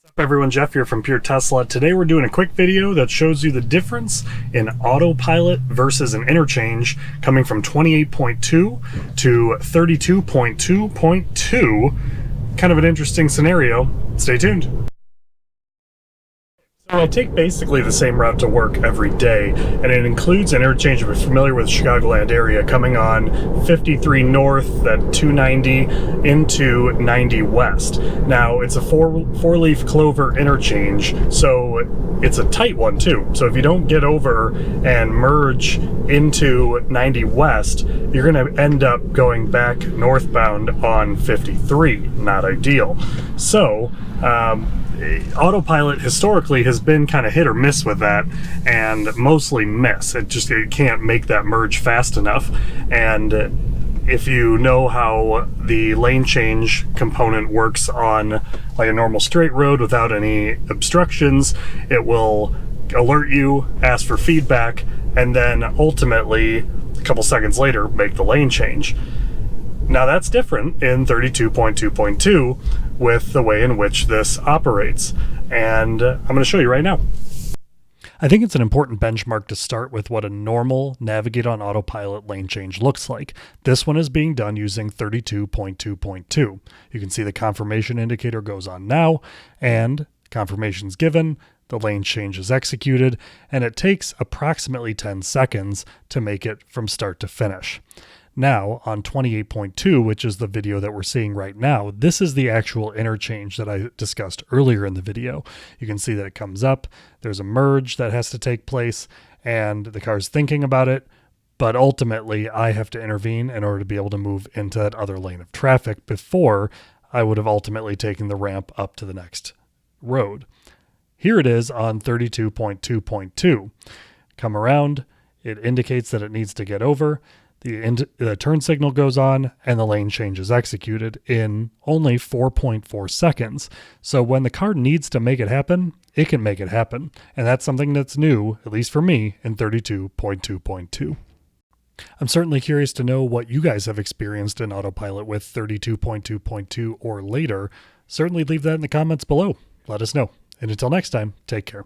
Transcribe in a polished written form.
What's up everyone, Jeff here from Pure Tesla. Today we're doing a quick video that shows you the difference in Autopilot versus an Interchange coming from 28.2 to 32.2.2. Kind of an interesting scenario. Stay tuned. I take basically the same route to work every day, and it includes an interchange if you're familiar with the Chicagoland area, coming on 53 north, that 290 into 90 west. Now, it's a four-leaf clover interchange, so it's a tight one too. So if you don't get over and merge into 90 west, you're going to end up going back northbound on 53. Not ideal. So, Autopilot historically has been kind of hit or miss with that, and mostly miss. It can't make that merge fast enough. And if you know how the lane change component works on like a normal straight road without any obstructions, it will alert you, ask for feedback, and then ultimately a couple seconds later make the lane change. Now that's different in 32.2.2 with the way in which this operates, and I'm going to show you right now. I think it's an important benchmark to start with what a normal Navigate on Autopilot lane change looks like. This one is being done using 32.2.2. You can see the confirmation indicator goes on now, and confirmation's given, the lane change is executed, and it takes approximately 10 seconds to make it from start to finish. Now, on 28.2, which is the video that we're seeing right now, this is the actual interchange that I discussed earlier in the video. You can see that it comes up, there's a merge that has to take place, and the car's thinking about it, but ultimately I have to intervene in order to be able to move into that other lane of traffic before I would have ultimately taken the ramp up to the next road. Here it is on 32.2.2. Come around, it indicates that it needs to get over, the turn signal goes on, and the lane change is executed in only 4.4 seconds. So when the car needs to make it happen, it can make it happen. And that's something that's new, at least for me, in 32.2.2. I'm certainly curious to know what you guys have experienced in Autopilot with 32.2.2 or later. Certainly leave that in the comments below. Let us know. And until next time, take care.